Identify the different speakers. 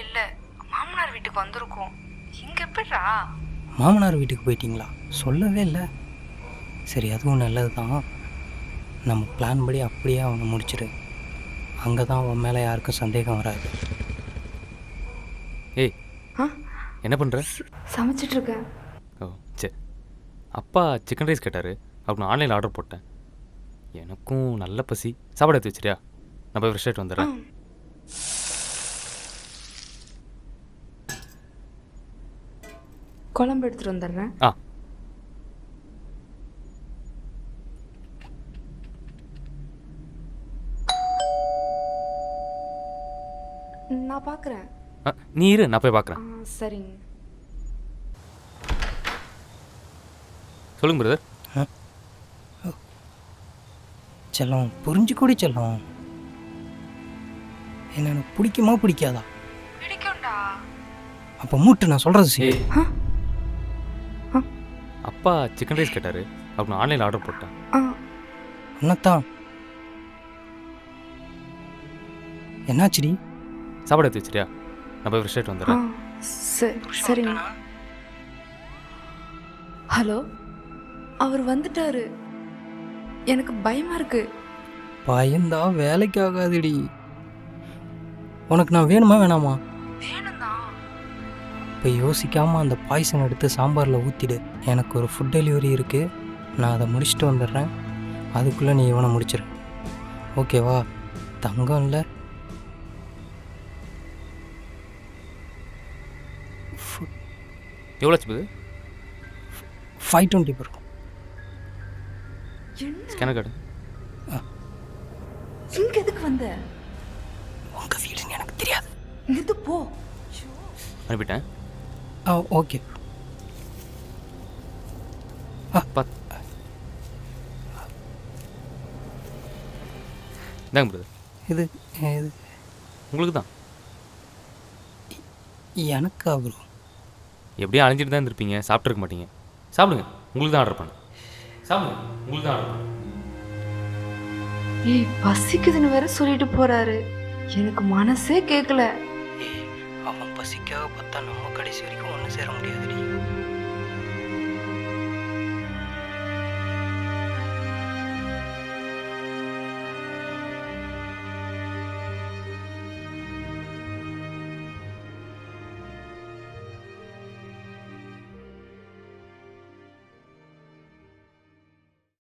Speaker 1: இல்லை மாமனார் வீட்டுக்கு வந்திருக்கோம். இங்கே எப்படிடா?
Speaker 2: மாமனார் வீட்டுக்கு போயிட்டீங்களா? சொல்லவே இல்லை. சரி, அதுவும் நல்லது தான். நம்ம பிளான் படி அப்படியே அவனை முடிச்சிடு. அங்கே தான் அவன் மேலே யாருக்கும் சந்தேகம் வராது.
Speaker 3: ஏய், என்ன பண்ணுற?
Speaker 1: சமைச்சிட்ருக்கேன்.
Speaker 3: ஓ சரி. அப்பா சிக்கன் ரைஸ் கேட்டார். அப்போ நான் ஆன்லைனில் ஆர்டர் போட்டேன். எனக்கும் நல்ல பசி. சாப்பாடு எடுத்து வச்சிரியா? நான் போய் ஃப்ரெஷ் ஆகிட்டு வந்துடுறேன்.
Speaker 1: குழம்பு எடுத்துகிட்டு வந்துடுறேன்.
Speaker 3: ஆ.
Speaker 1: நான் பார்க்குறேன்.
Speaker 3: நீ இரு, நான் போய் பார்க்குறேன்.
Speaker 1: சரிங்க.
Speaker 3: சொல்லுங்க பிரதர்.
Speaker 2: செல்லம், புரிஞ்சுக்கூடி செல்லம். என்ன எனக்கு பிடிக்குமா பிடிக்காதா?
Speaker 1: பிடிக்கும்டா.
Speaker 2: அப்போ மூட்டு, நான் சொல்கிறது சரி.
Speaker 3: அப்பா சிக்கன் ரைஸ் கேட்டார். அப்போ நான் ஆன்லைனில் ஆர்டர் போட்டேன்.
Speaker 2: என்னத்தான்? என்னாச்சுடி?
Speaker 3: சாப்பாடு எடுத்து வச்சிரியா? நான் போய் ஃப்ரெஷ் ஆகிட்டு வந்துடுறேன்.
Speaker 1: சரிங்க. ஹலோ, அவர் வந்துட்டாரு. எனக்கு பயமா இருக்கு.
Speaker 2: பயந்தா வேலைக்கு ஆகாதுடி. உனக்கு நான் வேணுமா வேணாமா?
Speaker 1: வேணும்தான்.
Speaker 2: இப்போ யோசிக்காமல் அந்த பாய்சன் எடுத்து சாம்பாரில் ஊற்றிடு. எனக்கு ஒரு ஃபுட் டெலிவரி இருக்குது. நான் அதை முடிச்சுட்டு வந்துடுறேன். அதுக்குள்ளே நீ இவனை முடிச்சிடு. ஓகேவா? தங்கம் இல்லை.
Speaker 3: எவ்வளோ ஆச்சு?
Speaker 2: 520 இருக்கும்.
Speaker 3: Scanner card.
Speaker 1: இங்க எதுக்கு வந்த?
Speaker 2: உங்கள் வீடுன்னு எனக்கு தெரியாது.
Speaker 1: இது போ.
Speaker 3: அனுப்பிட்டேன்.
Speaker 2: ஓகே.
Speaker 3: இந்தாங்க பிரதர்.
Speaker 2: இது இது
Speaker 3: உங்களுக்கு தான்.
Speaker 2: எனக்கா ப்ரோ?
Speaker 3: எப்படியும் அழிஞ்சிட்டு தான் இருந்திருப்பீங்க, சாப்பிட்ருக்க மாட்டீங்க. சாப்பிடுங்க, உங்களுக்கு தான் ஆர்டர் பண்ணேன். சாப்பிடுங்க, உங்களுக்கு தான் ஆர்டர் பண்ணேன்.
Speaker 1: ஏய், பசிக்குதுன்னு வேற சொல்லிட்டு போறாரு. எனக்கு மனசே கேட்கல.
Speaker 2: அவன் பசிக்காக பார்த்தா நம்ம கடைசி வரைக்கும் ஒன்று சேர முடியாதுடி.